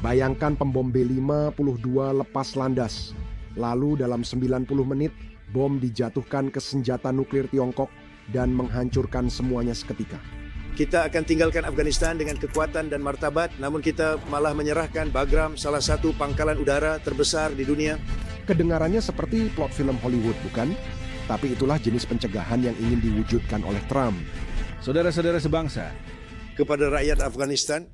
Bayangkan pembom B-52 lepas landas. Lalu dalam 90 menit, bom dijatuhkan ke senjata nuklir Tiongkok dan menghancurkan semuanya seketika. Kita akan tinggalkan Afghanistan dengan kekuatan dan martabat, namun kita malah menyerahkan Bagram, salah satu pangkalan udara terbesar di dunia. Kedengarannya seperti plot film Hollywood, bukan? Tapi itulah jenis pencegahan yang ingin diwujudkan oleh Trump. Saudara-saudara sebangsa, Kepada rakyat Afghanistan,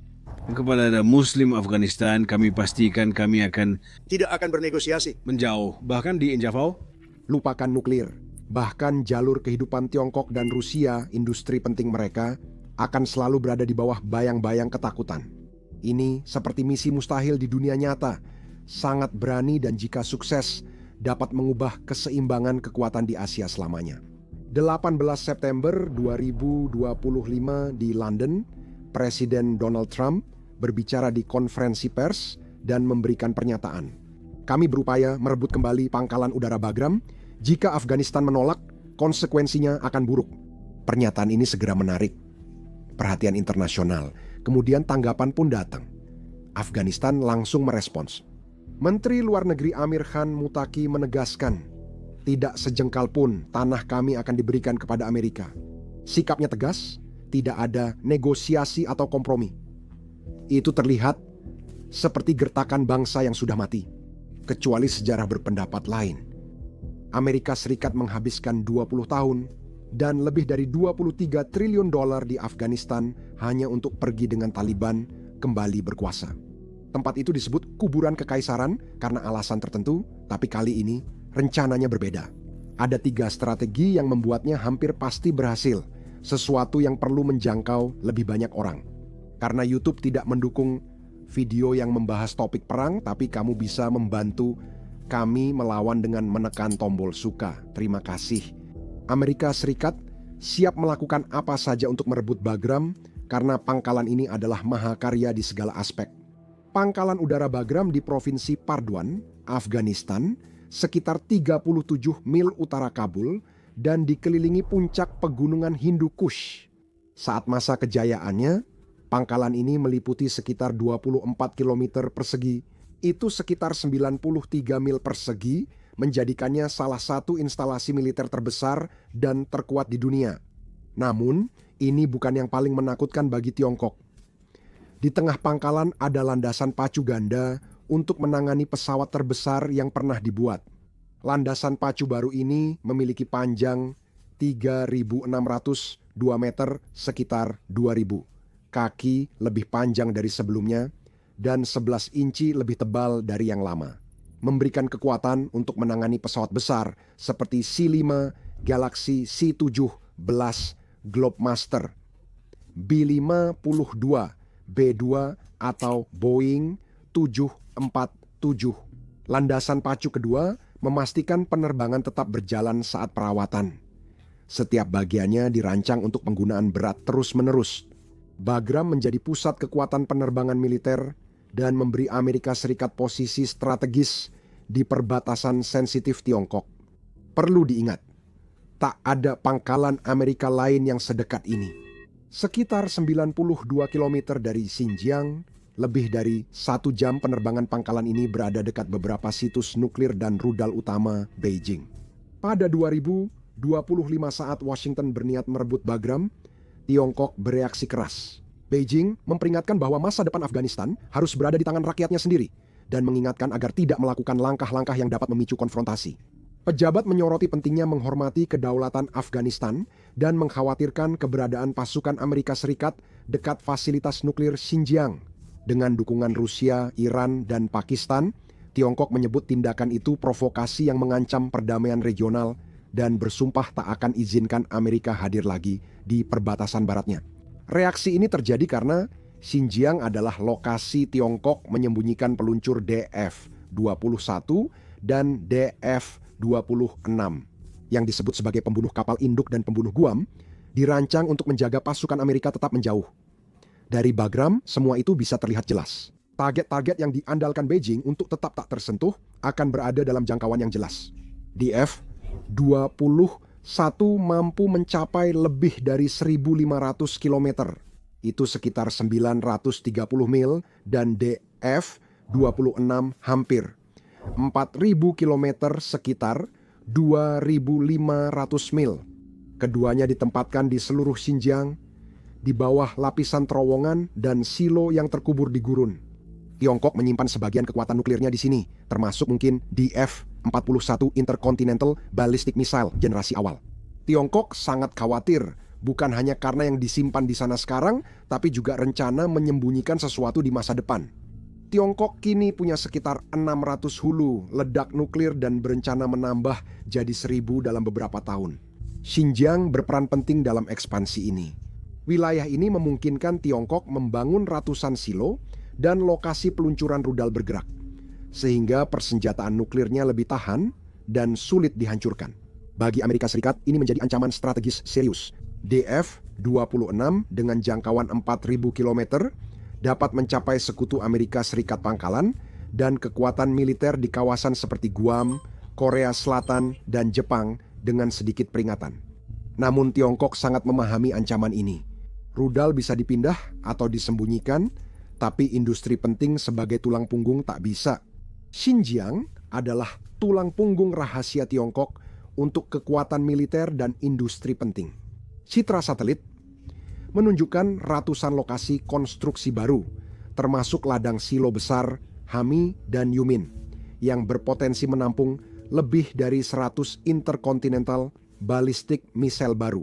kepada Muslim Afghanistan, kami pastikan kami akan tidak akan bernegosiasi. menjauh, bahkan di Enjavau. Lupakan nuklir. Bahkan jalur kehidupan Tiongkok dan Rusia, industri penting mereka, akan selalu berada di bawah bayang-bayang ketakutan. Ini seperti misi mustahil di dunia nyata, sangat berani dan jika sukses, dapat mengubah keseimbangan kekuatan di Asia selamanya. 18 September 2025 di London, Presiden Donald Trump berbicara di konferensi pers dan memberikan pernyataan. Kami berupaya merebut kembali pangkalan udara Bagram. Jika Afghanistan menolak, konsekuensinya akan buruk. Pernyataan ini segera menarik perhatian internasional. Kemudian tanggapan pun datang. Afghanistan langsung merespons. Menteri Luar Negeri Amir Khan Muttaqi menegaskan, tidak sejengkal pun tanah kami akan diberikan kepada Amerika. Sikapnya tegas, tidak ada negosiasi atau kompromi. Itu terlihat seperti gertakan bangsa yang sudah mati, kecuali sejarah berpendapat lain. Amerika Serikat menghabiskan 20 tahun dan lebih dari 23 triliun dolar di Afghanistan hanya untuk pergi dengan Taliban kembali berkuasa. Tempat itu disebut kuburan kekaisaran karena alasan tertentu, tapi kali ini rencananya berbeda. Ada 3 strategi yang membuatnya hampir pasti berhasil, sesuatu yang perlu menjangkau lebih banyak orang. Karena YouTube tidak mendukung video yang membahas topik perang, tapi kamu bisa membantu kami melawan dengan menekan tombol suka. Terima kasih. Amerika Serikat siap melakukan apa saja untuk merebut Bagram karena pangkalan ini adalah mahakarya di segala aspek. Pangkalan udara Bagram di Provinsi Parduan, Afghanistan, sekitar 37 mil utara Kabul dan dikelilingi puncak pegunungan Hindu Kush. Saat masa kejayaannya, pangkalan ini meliputi sekitar 24 km persegi, itu sekitar 93 mil persegi, menjadikannya salah satu instalasi militer terbesar dan terkuat di dunia. Namun, ini bukan yang paling menakutkan bagi Tiongkok. Di tengah pangkalan ada landasan pacu ganda untuk menangani pesawat terbesar yang pernah dibuat. Landasan pacu baru ini memiliki panjang 3.602 meter, sekitar 2.000. Kaki lebih panjang dari sebelumnya dan 11 inci lebih tebal dari yang lama. Memberikan kekuatan untuk menangani pesawat besar seperti C-5, Galaxy C-17, Globemaster, B-52, B-2 atau Boeing 747. Landasan pacu kedua memastikan penerbangan tetap berjalan saat perawatan. Setiap bagiannya dirancang untuk penggunaan berat terus-menerus. Bagram menjadi pusat kekuatan penerbangan militer dan memberi Amerika Serikat posisi strategis di perbatasan sensitif Tiongkok. Perlu diingat, tak ada pangkalan Amerika lain yang sedekat ini. Sekitar 92 km dari Xinjiang, lebih dari 1 jam penerbangan pangkalan ini berada dekat beberapa situs nuklir dan rudal utama Beijing. Pada 2025 saat Washington berniat merebut Bagram, Tiongkok bereaksi keras. Beijing memperingatkan bahwa masa depan Afghanistan harus berada di tangan rakyatnya sendiri dan mengingatkan agar tidak melakukan langkah-langkah yang dapat memicu konfrontasi. Pejabat menyoroti pentingnya menghormati kedaulatan Afghanistan dan mengkhawatirkan keberadaan pasukan Amerika Serikat dekat fasilitas nuklir Xinjiang. Dengan dukungan Rusia, Iran, dan Pakistan, Tiongkok menyebut tindakan itu provokasi yang mengancam perdamaian regional dan bersumpah tak akan izinkan Amerika hadir lagi di perbatasan baratnya. Reaksi ini terjadi karena Xinjiang adalah lokasi Tiongkok menyembunyikan peluncur DF-21 dan DF-26 yang disebut sebagai pembunuh kapal induk dan pembunuh Guam, dirancang untuk menjaga pasukan Amerika tetap menjauh. Dari Bagram, semua itu bisa terlihat jelas. Target-target yang diandalkan Beijing untuk tetap tak tersentuh akan berada dalam jangkauan yang jelas. DF-21 mampu mencapai lebih dari 1.500 km. Itu sekitar 930 mil, dan F-26 hampir 4.000 km sekitar 2.500 mil. Keduanya ditempatkan di seluruh Xinjiang, di bawah lapisan terowongan dan silo yang terkubur di gurun. Tiongkok menyimpan sebagian kekuatan nuklirnya di sini, termasuk mungkin di F-41 Intercontinental Ballistic Missile generasi awal. Tiongkok sangat khawatir, bukan hanya karena yang disimpan di sana sekarang, tapi juga rencana menyembunyikan sesuatu di masa depan. Tiongkok kini punya sekitar 600 hulu ledak nuklir dan berencana menambah jadi 1.000 dalam beberapa tahun. Xinjiang berperan penting dalam ekspansi ini. Wilayah ini memungkinkan Tiongkok membangun ratusan silo dan lokasi peluncuran rudal bergerak, sehingga persenjataan nuklirnya lebih tahan dan sulit dihancurkan. Bagi Amerika Serikat, ini menjadi ancaman strategis serius. DF-26 dengan jangkauan 4.000 km dapat mencapai sekutu Amerika Serikat pangkalan dan kekuatan militer di kawasan seperti Guam, Korea Selatan, dan Jepang dengan sedikit peringatan. Namun Tiongkok sangat memahami ancaman ini. Rudal bisa dipindah atau disembunyikan, tapi industri penting sebagai tulang punggung tak bisa. Xinjiang adalah tulang punggung rahasia Tiongkok untuk kekuatan militer dan industri penting. Citra satelit menunjukkan ratusan lokasi konstruksi baru, termasuk ladang silo besar, Hami, dan Yumin, yang berpotensi menampung lebih dari 100 intercontinental ballistic missile baru.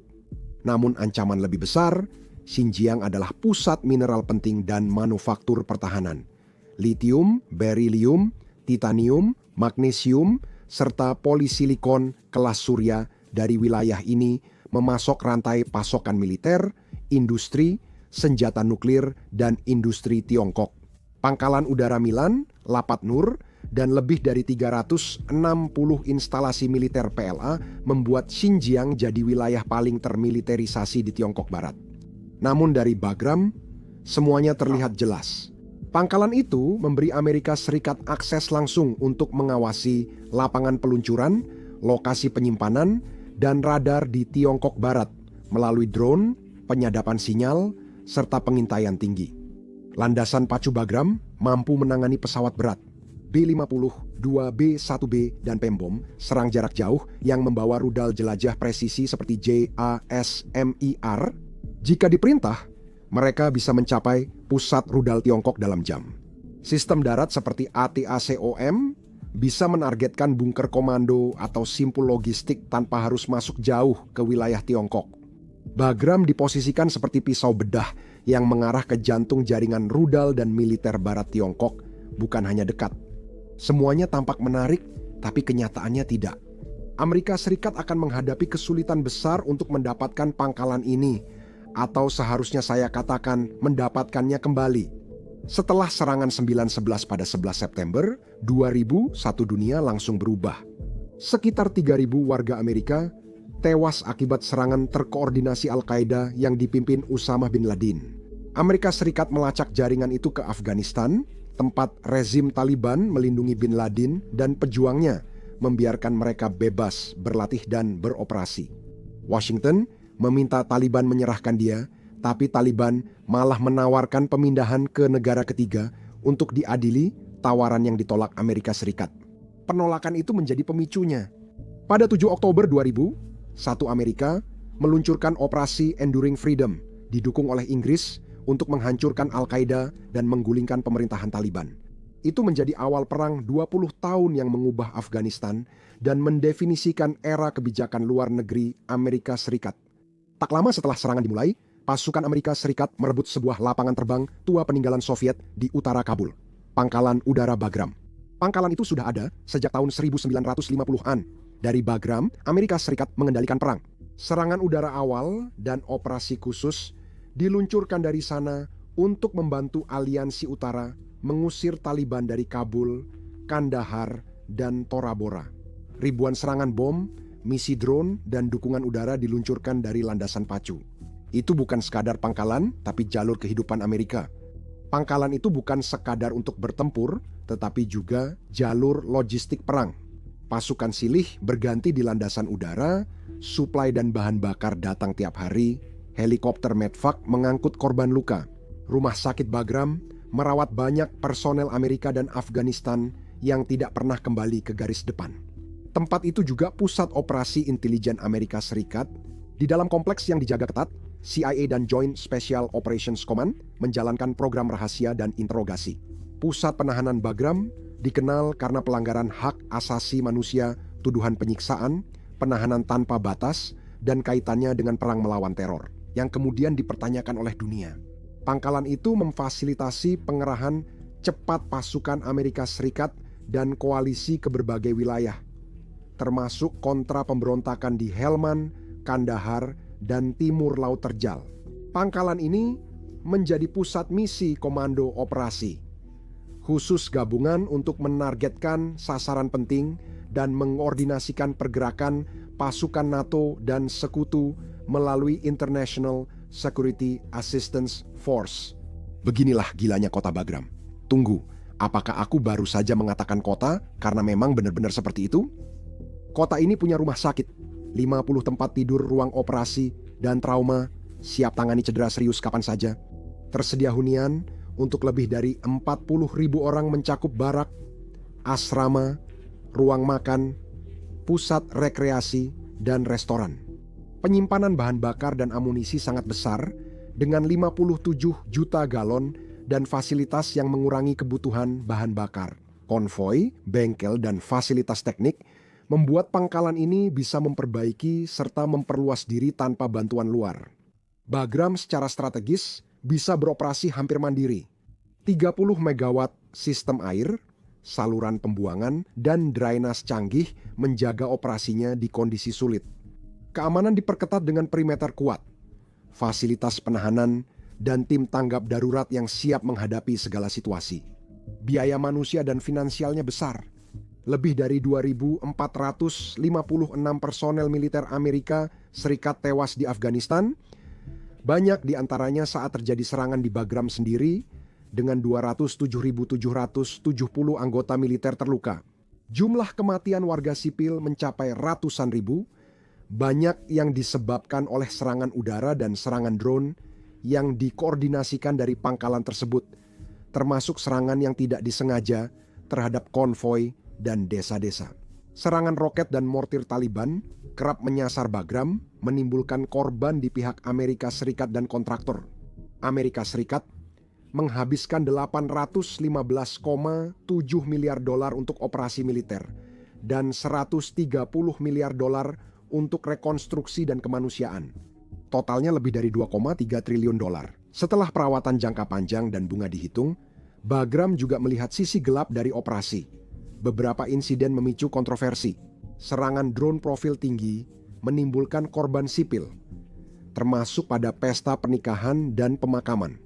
Namun ancaman lebih besar, Xinjiang adalah pusat mineral penting dan manufaktur pertahanan. Litium, berilium, titanium, magnesium, serta polisilikon kelas surya dari wilayah ini memasok rantai pasokan militer, industri, senjata nuklir, dan industri Tiongkok. Pangkalan udara Milan, Lapat Nur, dan lebih dari 360 instalasi militer PLA membuat Xinjiang jadi wilayah paling termiliterisasi di Tiongkok Barat. Namun dari Bagram, semuanya terlihat jelas. Pangkalan itu memberi Amerika Serikat akses langsung untuk mengawasi lapangan peluncuran, lokasi penyimpanan, dan radar di Tiongkok Barat melalui drone, penyadapan sinyal, serta pengintaian tinggi. Landasan pacu Bagram mampu menangani pesawat berat B-50, 2B-1B, dan Pembom serang jarak jauh yang membawa rudal jelajah presisi seperti JASMIR. Jika diperintah, mereka bisa mencapai pusat rudal Tiongkok dalam jam. Sistem darat seperti ATACOM bisa menargetkan bunker komando atau simpul logistik tanpa harus masuk jauh ke wilayah Tiongkok. Bagram diposisikan seperti pisau bedah yang mengarah ke jantung jaringan rudal dan militer barat Tiongkok, bukan hanya dekat. Semuanya tampak menarik, tapi kenyataannya tidak. Amerika Serikat akan menghadapi kesulitan besar untuk mendapatkan pangkalan ini, atau seharusnya saya katakan mendapatkannya kembali. Setelah serangan 9/11 pada 11 September 2001, dunia langsung berubah. Sekitar 3.000 warga Amerika tewas akibat serangan terkoordinasi Al-Qaeda yang dipimpin Usama bin Laden. Amerika Serikat melacak jaringan itu ke Afghanistan, tempat rezim Taliban melindungi bin Laden dan pejuangnya, membiarkan mereka bebas berlatih dan beroperasi. Washington meminta Taliban menyerahkan dia, tapi Taliban malah menawarkan pemindahan ke negara ketiga untuk diadili tawaran yang ditolak Amerika Serikat. Penolakan itu menjadi pemicunya. Pada 7 Oktober 2001, Amerika meluncurkan operasi Enduring Freedom, didukung oleh Inggris untuk menghancurkan Al-Qaeda dan menggulingkan pemerintahan Taliban. Itu menjadi awal perang 20 tahun yang mengubah Afghanistan dan mendefinisikan era kebijakan luar negeri Amerika Serikat. Tak lama setelah serangan dimulai, pasukan Amerika Serikat merebut sebuah lapangan terbang tua peninggalan Soviet di utara Kabul, Pangkalan Udara Bagram. Pangkalan itu sudah ada sejak tahun 1950-an. Dari Bagram, Amerika Serikat mengendalikan perang. Serangan udara awal dan operasi khusus diluncurkan dari sana untuk membantu Aliansi Utara mengusir Taliban dari Kabul, Kandahar, dan Tora Bora. Ribuan serangan bom, misi drone, dan dukungan udara diluncurkan dari landasan pacu. Itu bukan sekadar pangkalan, tapi jalur kehidupan Amerika. Pangkalan itu bukan sekadar untuk bertempur, tetapi juga jalur logistik perang. Pasukan silih berganti di landasan udara, suplai dan bahan bakar datang tiap hari, helikopter medvac mengangkut korban luka. Rumah sakit Bagram merawat banyak personel Amerika dan Afghanistan yang tidak pernah kembali ke garis depan. Tempat itu juga pusat operasi intelijen Amerika Serikat. Di dalam kompleks yang dijaga ketat, CIA dan Joint Special Operations Command menjalankan program rahasia dan interogasi. Pusat penahanan Bagram dikenal karena pelanggaran hak asasi manusia, tuduhan penyiksaan, penahanan tanpa batas, dan kaitannya dengan perang melawan teror, yang kemudian dipertanyakan oleh dunia. Pangkalan itu memfasilitasi pengerahan cepat pasukan Amerika Serikat dan koalisi ke berbagai wilayah, termasuk kontra pemberontakan di Helmand, Kandahar, dan Timur Laut Terjal. Pangkalan ini menjadi pusat misi komando operasi khusus gabungan untuk menargetkan sasaran penting dan mengordinasikan pergerakan pasukan NATO dan sekutu melalui International Security Assistance Force. Beginilah gilanya kota Bagram. Tunggu, apakah aku baru saja mengatakan kota karena memang benar-benar seperti itu? Kota ini punya rumah sakit, 50 tempat tidur ruang operasi dan trauma, siap tangani cedera serius kapan saja. Tersedia hunian untuk lebih dari 40.000 orang mencakup barak, asrama, ruang makan, pusat rekreasi, dan restoran. Penyimpanan bahan bakar dan amunisi sangat besar dengan 57 juta galon dan fasilitas yang mengurangi kebutuhan bahan bakar. Konvoi, bengkel, dan fasilitas teknik membuat pangkalan ini bisa memperbaiki serta memperluas diri tanpa bantuan luar. Bagram secara strategis bisa beroperasi hampir mandiri. 30 megawatt sistem air, saluran pembuangan, dan drainase canggih menjaga operasinya di kondisi sulit. Keamanan diperketat dengan perimeter kuat, fasilitas penahanan, dan tim tanggap darurat yang siap menghadapi segala situasi. Biaya manusia dan finansialnya besar. Lebih dari 2.456 personel militer Amerika Serikat tewas di Afghanistan. Banyak di antaranya saat terjadi serangan di Bagram sendiri, dengan 207.770 anggota militer terluka. Jumlah kematian warga sipil mencapai ratusan ribu, banyak yang disebabkan oleh serangan udara dan serangan drone yang dikoordinasikan dari pangkalan tersebut, termasuk serangan yang tidak disengaja terhadap konvoi dan desa-desa. Serangan roket dan mortir Taliban kerap menyasar Bagram, menimbulkan korban di pihak Amerika Serikat dan kontraktor. Amerika Serikat menghabiskan 815,7 miliar dolar untuk operasi militer dan 130 miliar dolar untuk rekonstruksi dan kemanusiaan. Totalnya lebih dari 2,3 triliun dolar. Setelah perawatan jangka panjang dan bunga dihitung, Bagram juga melihat sisi gelap dari operasi. Beberapa insiden memicu kontroversi. Serangan drone profil tinggi menimbulkan korban sipil, termasuk pada pesta pernikahan dan pemakaman.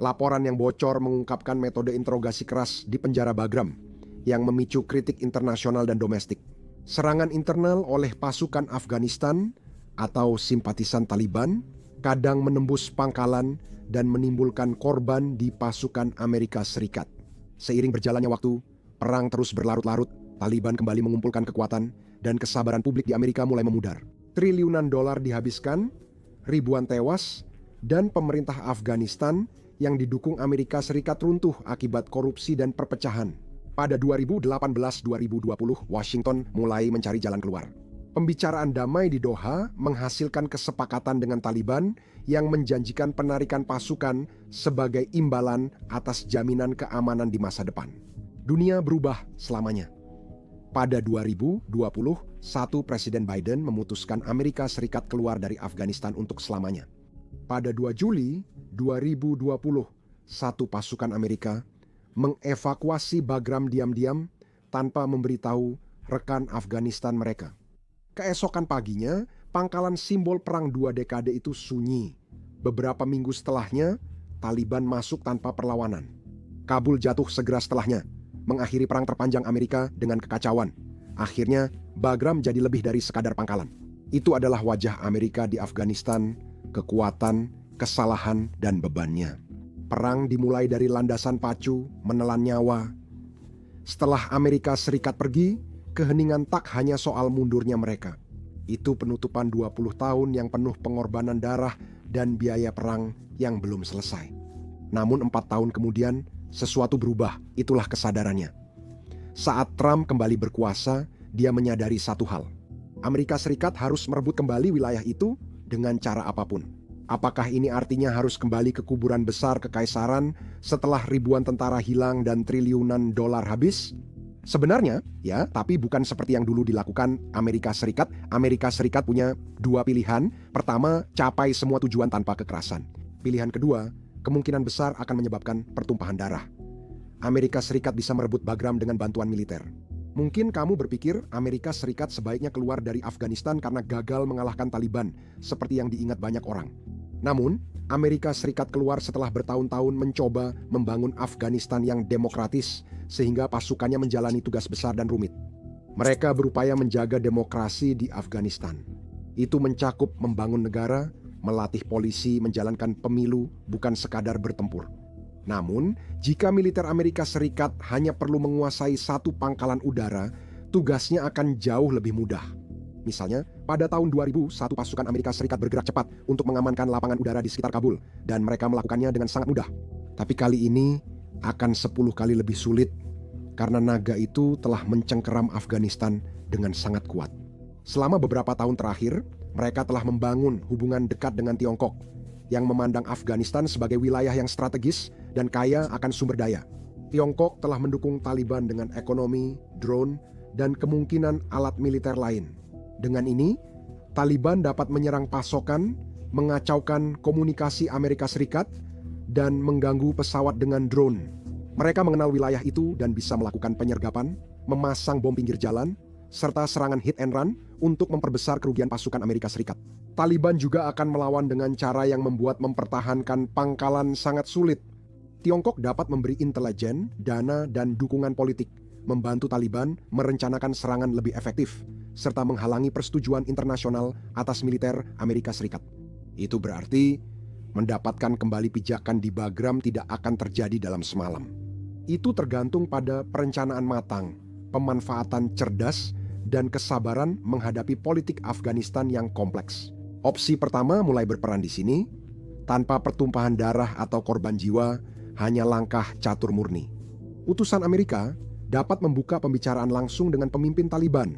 Laporan yang bocor mengungkapkan metode interogasi keras di penjara Bagram yang memicu kritik internasional dan domestik. Serangan internal oleh pasukan Afghanistan atau simpatisan Taliban kadang menembus pangkalan dan menimbulkan korban di pasukan Amerika Serikat. Seiring berjalannya waktu, perang terus berlarut-larut, Taliban kembali mengumpulkan kekuatan, dan kesabaran publik di Amerika mulai memudar. Triliunan dolar dihabiskan, ribuan tewas, dan pemerintah Afghanistan yang didukung Amerika Serikat runtuh akibat korupsi dan perpecahan. Pada 2018-2020, Washington mulai mencari jalan keluar. Pembicaraan damai di Doha menghasilkan kesepakatan dengan Taliban yang menjanjikan penarikan pasukan sebagai imbalan atas jaminan keamanan di masa depan. Dunia berubah selamanya. Pada 2020, Presiden Biden memutuskan Amerika Serikat keluar dari Afghanistan untuk selamanya. Pada 2 Juli 2020, pasukan Amerika mengevakuasi Bagram diam-diam tanpa memberitahu rekan Afghanistan mereka. Keesokan paginya, pangkalan simbol perang 2 dekade itu sunyi. Beberapa minggu setelahnya, Taliban masuk tanpa perlawanan. Kabul jatuh segera setelahnya, mengakhiri perang terpanjang Amerika dengan kekacauan. Akhirnya, Bagram jadi lebih dari sekadar pangkalan. Itu adalah wajah Amerika di Afghanistan, kekuatan, kesalahan, dan bebannya. Perang dimulai dari landasan pacu, menelan nyawa. Setelah Amerika Serikat pergi, keheningan tak hanya soal mundurnya mereka. Itu penutupan 20 tahun yang penuh pengorbanan darah dan biaya perang yang belum selesai. Namun 4 tahun kemudian, Sesuatu berubah, itulah kesadarannya. Saat Trump kembali berkuasa, dia menyadari satu hal. Amerika Serikat harus merebut kembali wilayah itu dengan cara apapun. Apakah ini artinya harus kembali ke kuburan besar kekaisaran setelah ribuan tentara hilang dan triliunan dolar habis? Sebenarnya, ya, tapi bukan seperti yang dulu dilakukan Amerika Serikat. Amerika Serikat punya dua pilihan. Pertama, capai semua tujuan tanpa kekerasan. Pilihan kedua, kemungkinan besar akan menyebabkan pertumpahan darah. Amerika Serikat bisa merebut Bagram dengan bantuan militer. Mungkin kamu berpikir Amerika Serikat sebaiknya keluar dari Afghanistan karena gagal mengalahkan Taliban, seperti yang diingat banyak orang. Namun, Amerika Serikat keluar setelah bertahun-tahun mencoba membangun Afghanistan yang demokratis, sehingga pasukannya menjalani tugas besar dan rumit. Mereka berupaya menjaga demokrasi di Afghanistan. Itu mencakup membangun negara, melatih polisi, menjalankan pemilu, bukan sekadar bertempur. Namun, jika militer Amerika Serikat hanya perlu menguasai satu pangkalan udara, tugasnya akan jauh lebih mudah. Misalnya, pada tahun 2001 pasukan Amerika Serikat bergerak cepat untuk mengamankan lapangan udara di sekitar Kabul, dan mereka melakukannya dengan sangat mudah. Tapi kali ini akan 10 kali lebih sulit, karena naga itu telah mencengkeram Afghanistan dengan sangat kuat. Selama beberapa tahun terakhir, mereka telah membangun hubungan dekat dengan Tiongkok, yang memandang Afghanistan sebagai wilayah yang strategis dan kaya akan sumber daya. Tiongkok telah mendukung Taliban dengan ekonomi, drone, dan kemungkinan alat militer lain. Dengan ini, Taliban dapat menyerang pasokan, mengacaukan komunikasi Amerika Serikat, dan mengganggu pesawat dengan drone. Mereka mengenal wilayah itu dan bisa melakukan penyergapan, memasang bom pinggir jalan, serta serangan hit and run untuk memperbesar kerugian pasukan Amerika Serikat. Taliban juga akan melawan dengan cara yang membuat mempertahankan pangkalan sangat sulit. Tiongkok dapat memberi intelijen, dana, dan dukungan politik, membantu Taliban merencanakan serangan lebih efektif, serta menghalangi persetujuan internasional atas militer Amerika Serikat. Itu berarti mendapatkan kembali pijakan di Bagram tidak akan terjadi dalam semalam. Itu tergantung pada perencanaan matang, pemanfaatan cerdas, dan kesabaran menghadapi politik Afghanistan yang kompleks. Opsi pertama mulai berperan di sini, tanpa pertumpahan darah atau korban jiwa, hanya langkah catur murni. Utusan Amerika dapat membuka pembicaraan langsung dengan pemimpin Taliban,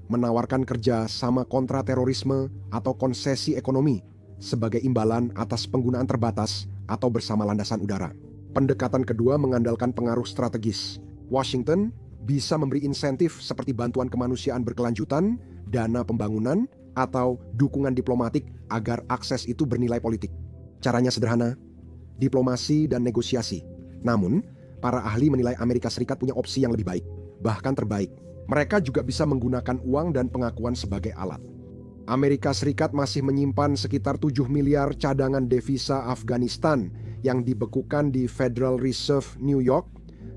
menawarkan kerja sama kontra terorisme atau konsesi ekonomi sebagai imbalan atas penggunaan terbatas atau bersama landasan udara. Pendekatan kedua mengandalkan pengaruh strategis. Washington bisa memberi insentif seperti bantuan kemanusiaan berkelanjutan, dana pembangunan, atau dukungan diplomatik agar akses itu bernilai politik. Caranya sederhana, diplomasi dan negosiasi. Namun, para ahli menilai Amerika Serikat punya opsi yang lebih baik, bahkan terbaik. Mereka juga bisa menggunakan uang dan pengakuan sebagai alat. Amerika Serikat masih menyimpan sekitar 7 miliar cadangan devisa Afghanistan yang dibekukan di Federal Reserve New York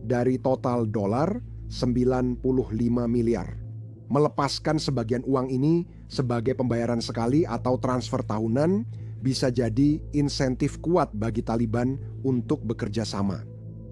dari total dolar 95 miliar. Melepaskan sebagian uang ini sebagai pembayaran sekali atau transfer tahunan bisa jadi insentif kuat bagi Taliban untuk bekerja sama.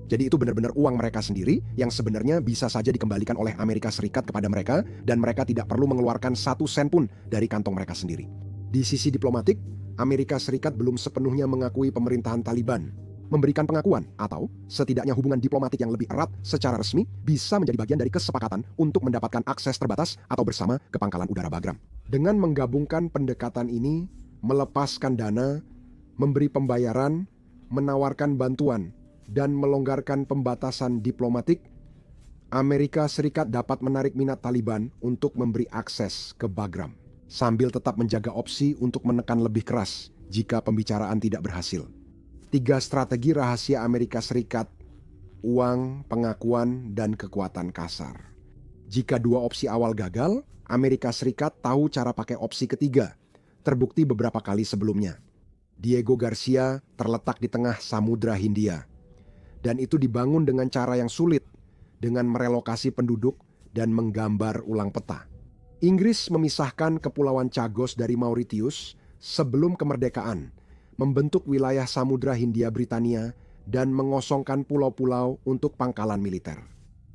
Jadi itu benar-benar uang mereka sendiri yang sebenarnya bisa saja dikembalikan oleh Amerika Serikat kepada mereka dan mereka tidak perlu mengeluarkan 1 sen pun dari kantong mereka sendiri. Di sisi diplomatik, Amerika Serikat belum sepenuhnya mengakui pemerintahan Taliban. Memberikan pengakuan atau setidaknya hubungan diplomatik yang lebih erat secara resmi bisa menjadi bagian dari kesepakatan untuk mendapatkan akses terbatas atau bersama ke pangkalan udara Bagram. Dengan menggabungkan pendekatan ini, melepaskan dana, memberi pembayaran, menawarkan bantuan, dan melonggarkan pembatasan diplomatik, Amerika Serikat dapat menarik minat Taliban untuk memberi akses ke Bagram, sambil tetap menjaga opsi untuk menekan lebih keras jika pembicaraan tidak berhasil. 3 strategi rahasia Amerika Serikat: uang, pengakuan, dan kekuatan kasar. Jika 2 opsi awal gagal, Amerika Serikat tahu cara pakai opsi ketiga, terbukti beberapa kali sebelumnya. Diego Garcia terletak di tengah Samudra Hindia. Dan itu dibangun dengan cara yang sulit, dengan merelokasi penduduk dan menggambar ulang peta. Inggris memisahkan Kepulauan Chagos dari Mauritius sebelum kemerdekaan, membentuk wilayah Samudra Hindia Britania, dan mengosongkan pulau-pulau untuk pangkalan militer.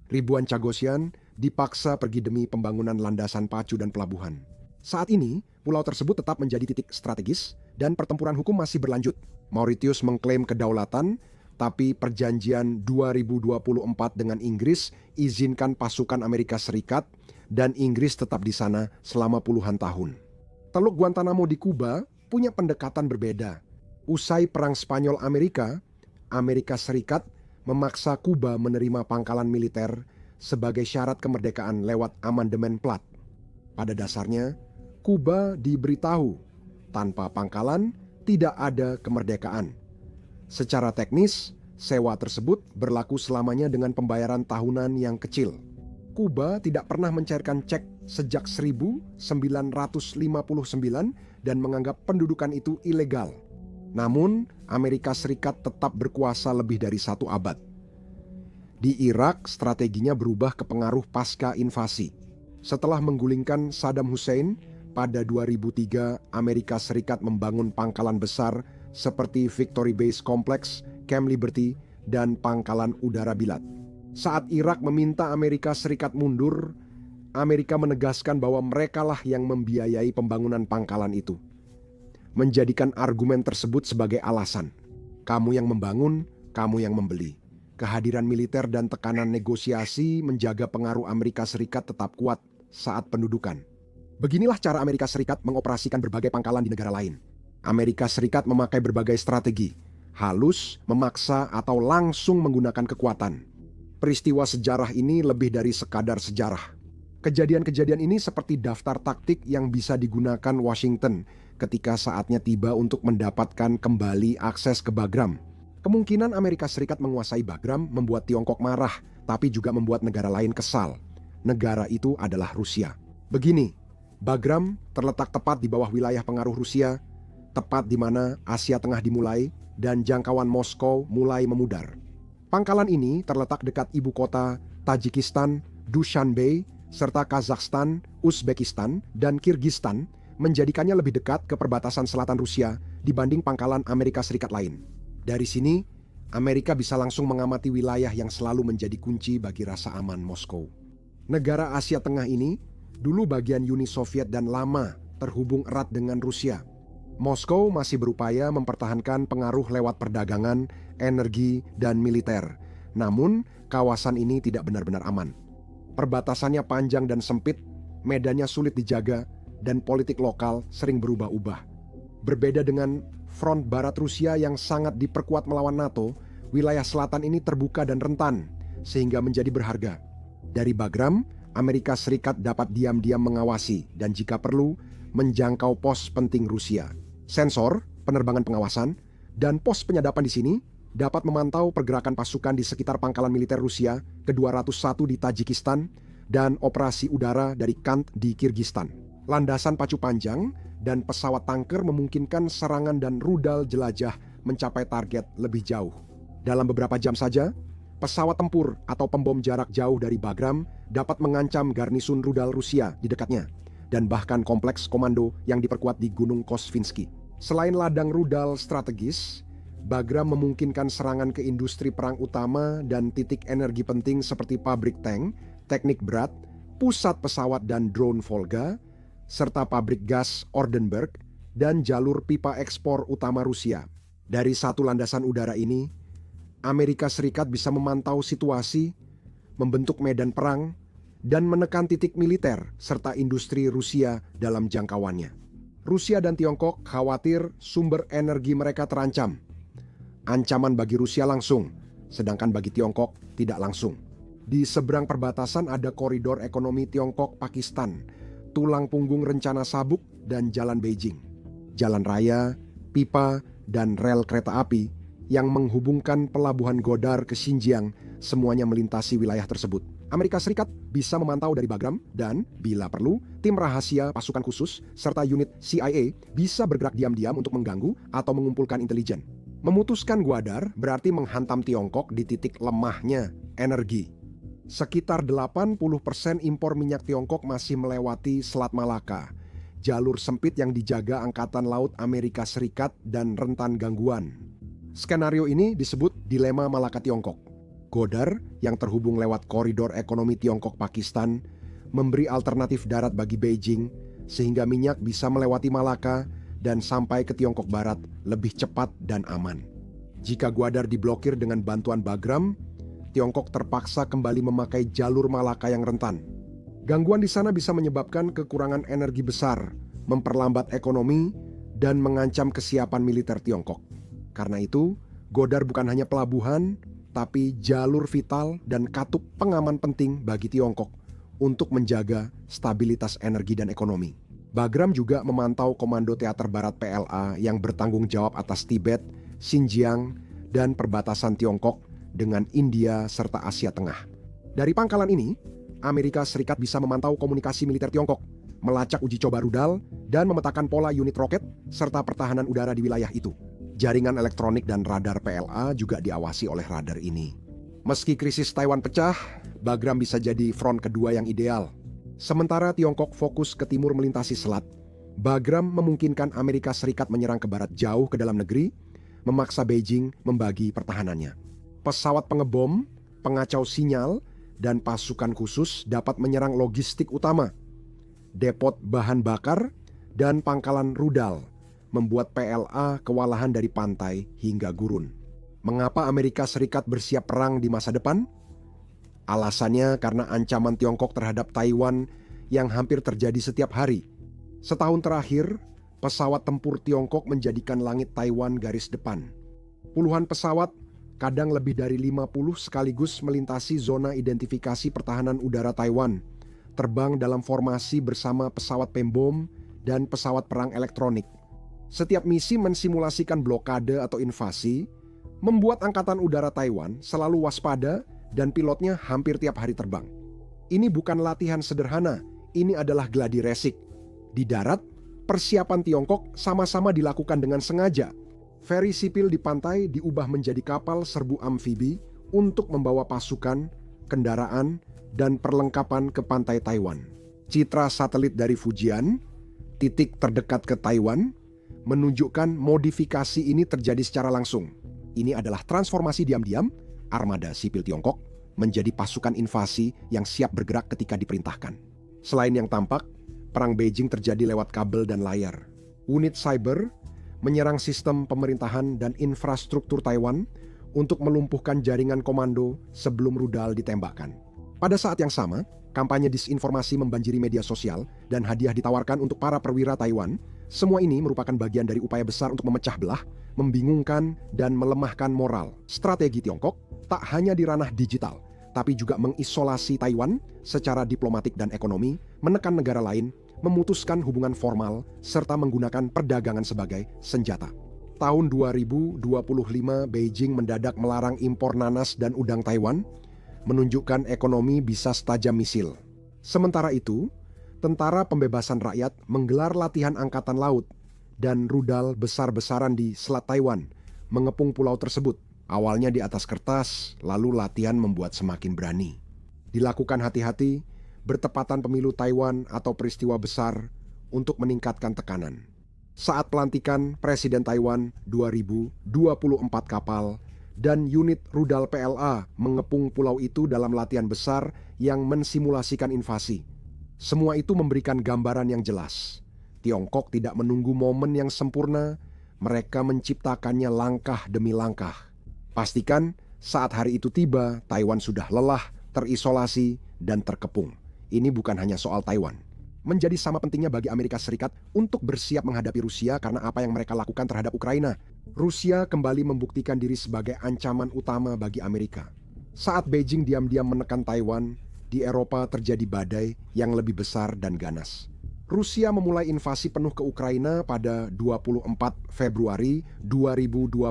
Ribuan Chagosian dipaksa pergi demi pembangunan landasan pacu dan pelabuhan. Saat ini, pulau tersebut tetap menjadi titik strategis dan pertempuran hukum masih berlanjut. Mauritius mengklaim kedaulatan, Tapi perjanjian 2024 dengan Inggris izinkan pasukan Amerika Serikat dan Inggris tetap di sana selama puluhan tahun. Teluk Guantanamo di Kuba punya pendekatan berbeda. Usai Perang Spanyol-Amerika, Amerika Serikat memaksa Kuba menerima pangkalan militer sebagai syarat kemerdekaan lewat amandemen Platt. Pada dasarnya, Kuba diberitahu tanpa pangkalan tidak ada kemerdekaan. Secara teknis, sewa tersebut berlaku selamanya dengan pembayaran tahunan yang kecil. Kuba tidak pernah mencairkan cek sejak 1959 dan menganggap pendudukan itu ilegal. Namun, Amerika Serikat tetap berkuasa lebih dari 1 abad. Di Irak, strateginya berubah ke pengaruh pasca invasi. Setelah menggulingkan Saddam Hussein, pada 2003 Amerika Serikat membangun pangkalan besar seperti Victory Base Complex, Camp Liberty, dan Pangkalan Udara Bilat. Saat Irak meminta Amerika Serikat mundur, Amerika menegaskan bahwa merekalah yang membiayai pembangunan pangkalan itu. Menjadikan argumen tersebut sebagai alasan. Kamu yang membangun, kamu yang membeli. Kehadiran militer dan tekanan negosiasi menjaga pengaruh Amerika Serikat tetap kuat saat pendudukan. Beginilah cara Amerika Serikat mengoperasikan berbagai pangkalan di negara lain. Amerika Serikat memakai berbagai strategi, halus, memaksa, atau langsung menggunakan kekuatan. Peristiwa sejarah ini lebih dari sekadar sejarah. Kejadian-kejadian ini seperti daftar taktik yang bisa digunakan Washington ketika saatnya tiba untuk mendapatkan kembali akses ke Bagram. Kemungkinan Amerika Serikat menguasai Bagram membuat Tiongkok marah, tapi juga membuat negara lain kesal. Negara itu adalah Rusia. Begini, Bagram terletak tepat di bawah wilayah pengaruh Rusia, tepat di mana Asia Tengah dimulai dan jangkauan Moskow mulai memudar. Pangkalan ini terletak dekat ibu kota Tajikistan, Dushanbe, serta Kazakhstan, Uzbekistan, dan Kirgistan, menjadikannya lebih dekat ke perbatasan selatan Rusia dibanding pangkalan Amerika Serikat lain. Dari sini, Amerika bisa langsung mengamati wilayah yang selalu menjadi kunci bagi rasa aman Moskow. Negara Asia Tengah ini dulu bagian Uni Soviet dan lama terhubung erat dengan Rusia. Moskow masih berupaya mempertahankan pengaruh lewat perdagangan, energi, dan militer. Namun, kawasan ini tidak benar-benar aman. Perbatasannya panjang dan sempit, medannya sulit dijaga, dan politik lokal sering berubah-ubah. Berbeda dengan front barat Rusia yang sangat diperkuat melawan NATO, wilayah selatan ini terbuka dan rentan, sehingga menjadi berharga. Dari Bagram, Amerika Serikat dapat diam-diam mengawasi dan jika perlu, menjangkau pos penting Rusia. Sensor, penerbangan pengawasan, dan pos penyadapan di sini dapat memantau pergerakan pasukan di sekitar pangkalan militer Rusia ke-201 di Tajikistan dan operasi udara dari Kant di Kirgistan. Landasan pacu panjang dan pesawat tanker memungkinkan serangan dan rudal jelajah mencapai target lebih jauh. Dalam beberapa jam saja, pesawat tempur atau pembom jarak jauh dari Bagram dapat mengancam garnisun rudal Rusia di dekatnya dan bahkan kompleks komando yang diperkuat di Gunung Kosvinsky. Selain ladang rudal strategis, Bagram memungkinkan serangan ke industri perang utama dan titik energi penting seperti pabrik tank, teknik berat, pusat pesawat dan drone Volga, serta pabrik gas Ordenburg dan jalur pipa ekspor utama Rusia. Dari satu landasan udara ini, Amerika Serikat bisa memantau situasi, membentuk medan perang, dan menekan titik militer serta industri Rusia dalam jangkauannya. Rusia dan Tiongkok khawatir sumber energi mereka terancam. Ancaman bagi Rusia langsung, sedangkan bagi Tiongkok tidak langsung. Di seberang perbatasan ada koridor ekonomi Tiongkok-Pakistan, tulang punggung rencana sabuk dan jalan Beijing. Jalan raya, pipa, dan rel kereta api yang menghubungkan pelabuhan Godar ke Xinjiang semuanya melintasi wilayah tersebut. Amerika Serikat bisa memantau dari Bagram dan, bila perlu, tim rahasia pasukan khusus serta unit CIA bisa bergerak diam-diam untuk mengganggu atau mengumpulkan intelijen. Memutuskan Gwadar berarti menghantam Tiongkok di titik lemahnya energi. Sekitar 80% impor minyak Tiongkok masih melewati Selat Malaka, jalur sempit yang dijaga Angkatan Laut Amerika Serikat dan rentan gangguan. Skenario ini disebut Dilema Malaka Tiongkok. Godar yang terhubung lewat koridor ekonomi Tiongkok-Pakistan memberi alternatif darat bagi Beijing sehingga minyak bisa melewati Malaka dan sampai ke Tiongkok Barat lebih cepat dan aman. Jika Gwadar diblokir dengan bantuan Bagram, Tiongkok terpaksa kembali memakai jalur Malaka yang rentan. Gangguan di sana bisa menyebabkan kekurangan energi besar, memperlambat ekonomi, dan mengancam kesiapan militer Tiongkok. Karena itu, Gwadar bukan hanya pelabuhan, tapi jalur vital dan katup pengaman penting bagi Tiongkok untuk menjaga stabilitas energi dan ekonomi. Bagram juga memantau Komando Teater Barat PLA yang bertanggung jawab atas Tibet, Xinjiang, dan perbatasan Tiongkok dengan India serta Asia Tengah. Dari pangkalan ini, Amerika Serikat bisa memantau komunikasi militer Tiongkok, melacak uji coba rudal, dan memetakan pola unit roket serta pertahanan udara di wilayah itu. Jaringan elektronik dan radar PLA juga diawasi oleh radar ini. Meski krisis Taiwan pecah, Bagram bisa jadi front kedua yang ideal. Sementara Tiongkok fokus ke timur melintasi selat, Bagram memungkinkan Amerika Serikat menyerang ke barat jauh ke dalam negeri, memaksa Beijing membagi pertahanannya. Pesawat pengebom, pengacau sinyal, dan pasukan khusus dapat menyerang logistik utama, depot bahan bakar, dan pangkalan rudal, membuat PLA kewalahan dari pantai hingga gurun. Mengapa Amerika Serikat bersiap perang di masa depan? Alasannya karena ancaman Tiongkok terhadap Taiwan yang hampir terjadi setiap hari. Setahun terakhir, pesawat tempur Tiongkok menjadikan langit Taiwan garis depan. Puluhan pesawat, kadang lebih dari 50 sekaligus melintasi zona identifikasi pertahanan udara Taiwan, terbang dalam formasi bersama pesawat pembom dan pesawat perang elektronik. Setiap misi mensimulasikan blokade atau invasi, membuat Angkatan Udara Taiwan selalu waspada dan pilotnya hampir tiap hari terbang. Ini bukan latihan sederhana, ini adalah gladi resik. Di darat, persiapan Tiongkok sama-sama dilakukan dengan sengaja. Feri sipil di pantai diubah menjadi kapal serbu amfibi untuk membawa pasukan, kendaraan, dan perlengkapan ke pantai Taiwan. Citra satelit dari Fujian, titik terdekat ke Taiwan, menunjukkan modifikasi ini terjadi secara langsung. Ini adalah transformasi diam-diam armada sipil Tiongkok menjadi pasukan invasi yang siap bergerak ketika diperintahkan. Selain yang tampak, perang Beijing terjadi lewat kabel dan layar. Unit cyber menyerang sistem pemerintahan dan infrastruktur Taiwan untuk melumpuhkan jaringan komando sebelum rudal ditembakkan. Pada saat yang sama, kampanye disinformasi membanjiri media sosial dan hadiah ditawarkan untuk para perwira Taiwan. Semua ini merupakan bagian dari upaya besar untuk memecah belah, membingungkan, dan melemahkan moral. Strategi Tiongkok tak hanya di ranah digital, tapi juga mengisolasi Taiwan secara diplomatik dan ekonomi, menekan negara lain, memutuskan hubungan formal, serta menggunakan perdagangan sebagai senjata. Tahun 2025, Beijing mendadak melarang impor nanas dan udang Taiwan, menunjukkan ekonomi bisa setajam misil. Sementara itu, Tentara Pembebasan Rakyat menggelar latihan angkatan laut dan rudal besar-besaran di Selat Taiwan, mengepung pulau tersebut. Awalnya di atas kertas, lalu latihan membuat semakin berani. Dilakukan hati-hati, bertepatan pemilu Taiwan atau peristiwa besar untuk meningkatkan tekanan. Saat pelantikan Presiden Taiwan, 2024 kapal dan unit rudal PLA mengepung pulau itu dalam latihan besar yang mensimulasikan invasi. Semua itu memberikan gambaran yang jelas. Tiongkok tidak menunggu momen yang sempurna, mereka menciptakannya langkah demi langkah. Pastikan saat hari itu tiba, Taiwan sudah lelah, terisolasi, dan terkepung. Ini bukan hanya soal Taiwan. Menjadi sama pentingnya bagi Amerika Serikat untuk bersiap menghadapi Rusia karena apa yang mereka lakukan terhadap Ukraina. Rusia kembali membuktikan diri sebagai ancaman utama bagi Amerika. Saat Beijing diam-diam menekan Taiwan, di Eropa terjadi badai yang lebih besar dan ganas. Rusia memulai invasi penuh ke Ukraina pada 24 Februari 2022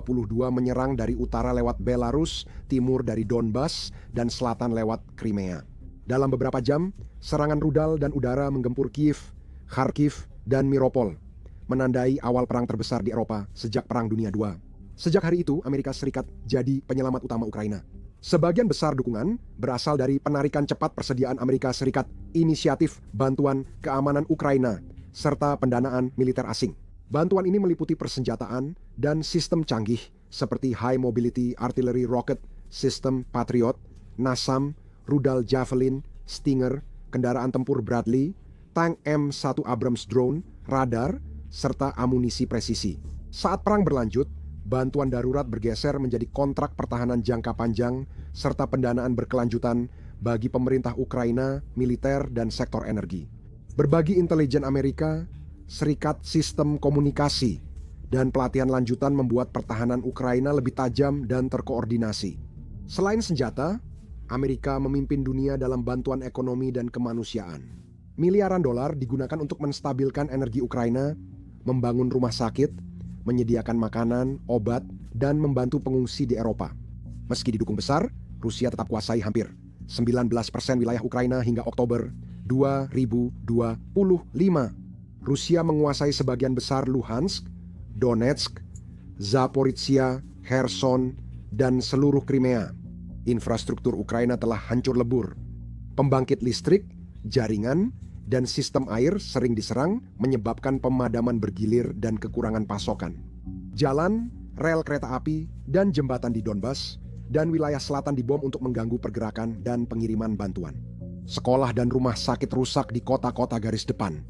menyerang dari utara lewat Belarus, timur dari Donbas, dan selatan lewat Crimea. Dalam beberapa jam, serangan rudal dan udara menggempur Kiev, Kharkiv, dan Mariupol, menandai awal perang terbesar di Eropa sejak Perang Dunia II. Sejak hari itu, Amerika Serikat jadi penyelamat utama Ukraina. Sebagian besar dukungan berasal dari penarikan cepat persediaan Amerika Serikat, inisiatif bantuan keamanan Ukraina, serta pendanaan militer asing. Bantuan ini meliputi persenjataan dan sistem canggih seperti High Mobility Artillery Rocket System Patriot, NASAM, rudal Javelin, Stinger, kendaraan tempur Bradley, tank M1 Abrams drone, radar, serta amunisi presisi. Saat perang berlanjut, bantuan darurat bergeser menjadi kontrak pertahanan jangka panjang serta pendanaan berkelanjutan bagi pemerintah Ukraina, militer, dan sektor energi. Berbagi intelijen Amerika Serikat sistem komunikasi dan pelatihan lanjutan membuat pertahanan Ukraina lebih tajam dan terkoordinasi. Selain senjata, Amerika memimpin dunia dalam bantuan ekonomi dan kemanusiaan. Miliaran dolar digunakan untuk menstabilkan energi Ukraina, membangun rumah sakit, menyediakan makanan, obat, dan membantu pengungsi di Eropa. Meski didukung besar, Rusia tetap kuasai hampir 19% wilayah Ukraina hingga Oktober 2025. Rusia menguasai sebagian besar Luhansk, Donetsk, Zaporizhia, Kherson, dan seluruh Crimea. Infrastruktur Ukraina telah hancur lebur. Pembangkit listrik, jaringan, dan sistem air sering diserang menyebabkan pemadaman bergilir dan kekurangan pasokan. Jalan, rel kereta api, dan jembatan di Donbas dan wilayah selatan dibom untuk mengganggu pergerakan dan pengiriman bantuan. Sekolah dan rumah sakit rusak di kota-kota garis depan.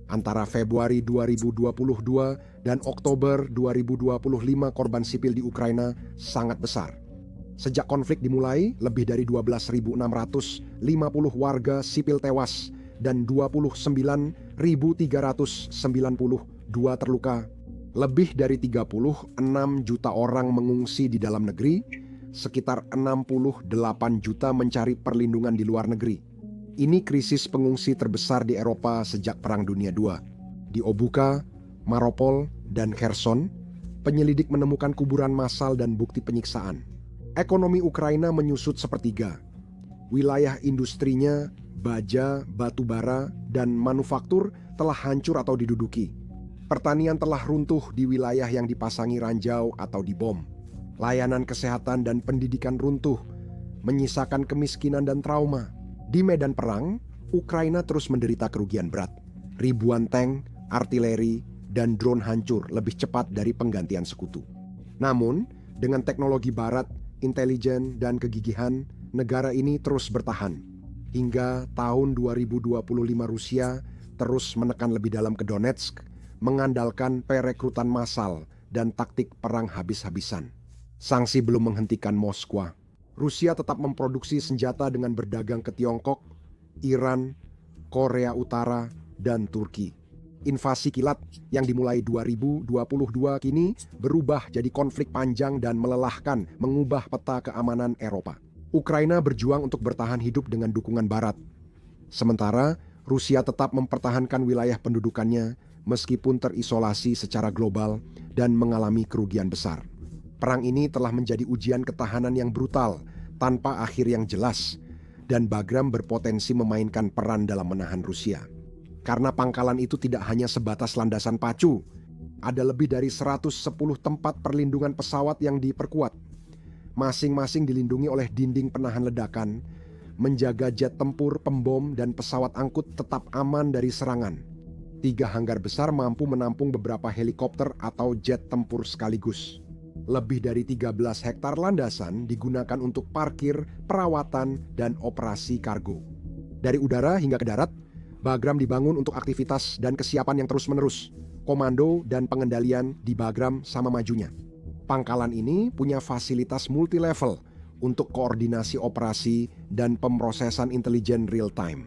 Antara Februari 2022 dan Oktober 2025 korban sipil di Ukraina sangat besar. Sejak konflik dimulai, lebih dari 12.650 warga sipil tewas dan 29.392 terluka. Lebih dari 36 juta orang mengungsi di dalam negeri, sekitar 68 juta mencari perlindungan di luar negeri. Ini krisis pengungsi terbesar di Eropa sejak Perang Dunia II. Di Obuka, Mariupol, dan Kherson, penyelidik menemukan kuburan massal dan bukti penyiksaan. Ekonomi Ukraina menyusut sepertiga. Wilayah industrinya, baja, batu bara, dan manufaktur telah hancur atau diduduki. Pertanian telah runtuh di wilayah yang dipasangi ranjau atau dibom. Layanan kesehatan dan pendidikan runtuh, menyisakan kemiskinan dan trauma. Di medan perang, Ukraina terus menderita kerugian berat. Ribuan tank, artileri, dan drone hancur lebih cepat dari penggantian sekutu. Namun, dengan teknologi barat, intelijen, dan kegigihan, negara ini terus bertahan. Hingga tahun 2025 Rusia terus menekan lebih dalam ke Donetsk, mengandalkan perekrutan massal dan taktik perang habis-habisan. Sanksi belum menghentikan Moskwa. Rusia tetap memproduksi senjata dengan berdagang ke Tiongkok, Iran, Korea Utara, dan Turki. Invasi kilat yang dimulai 2022 kini berubah jadi konflik panjang dan melelahkan, mengubah peta keamanan Eropa. Ukraina berjuang untuk bertahan hidup dengan dukungan Barat. Sementara Rusia tetap mempertahankan wilayah pendudukannya meskipun terisolasi secara global dan mengalami kerugian besar. Perang ini telah menjadi ujian ketahanan yang brutal, tanpa akhir yang jelas, dan Bagram berpotensi memainkan peran dalam menahan Rusia. Karena pangkalan itu tidak hanya sebatas landasan pacu, ada lebih dari 110 tempat perlindungan pesawat yang diperkuat. Masing-masing dilindungi oleh dinding penahan ledakan, menjaga jet tempur, pembom, dan pesawat angkut tetap aman dari serangan. 3 hanggar besar mampu menampung beberapa helikopter atau jet tempur sekaligus. Lebih dari 13 hektar landasan digunakan untuk parkir, perawatan, dan operasi kargo. Dari udara hingga ke darat, Bagram dibangun untuk aktivitas dan kesiapan yang terus-menerus. Komando dan pengendalian di Bagram sama majunya. Pangkalan ini punya fasilitas multi-level untuk koordinasi operasi dan pemrosesan intelijen real-time.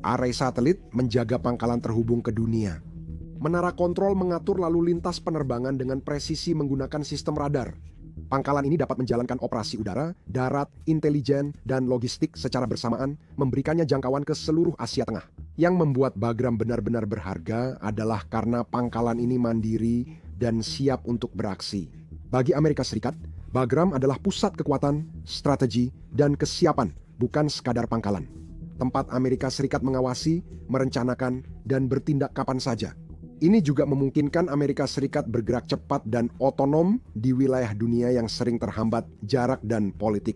Array satelit menjaga pangkalan terhubung ke dunia. Menara kontrol mengatur lalu lintas penerbangan dengan presisi menggunakan sistem radar. Pangkalan ini dapat menjalankan operasi udara, darat, intelijen, dan logistik secara bersamaan, memberikannya jangkauan ke seluruh Asia Tengah. Yang membuat Bagram benar-benar berharga adalah karena pangkalan ini mandiri dan siap untuk beraksi. Bagi Amerika Serikat, Bagram adalah pusat kekuatan, strategi, dan kesiapan, bukan sekadar pangkalan. Tempat Amerika Serikat mengawasi, merencanakan, dan bertindak kapan saja. Ini juga memungkinkan Amerika Serikat bergerak cepat dan otonom di wilayah dunia yang sering terhambat jarak dan politik.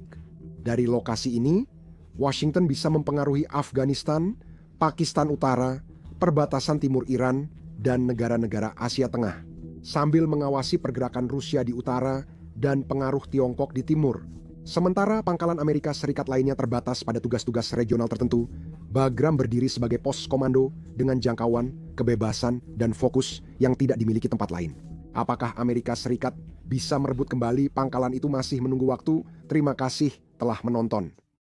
Dari lokasi ini, Washington bisa mempengaruhi Afghanistan, Pakistan Utara, perbatasan timur Iran, dan negara-negara Asia Tengah, sambil mengawasi pergerakan Rusia di utara dan pengaruh Tiongkok di timur. Sementara pangkalan Amerika Serikat lainnya terbatas pada tugas-tugas regional tertentu, Bagram berdiri sebagai pos komando dengan jangkauan, kebebasan, dan fokus yang tidak dimiliki tempat lain. Apakah Amerika Serikat bisa merebut kembali pangkalan itu masih menunggu waktu? Terima kasih telah menonton.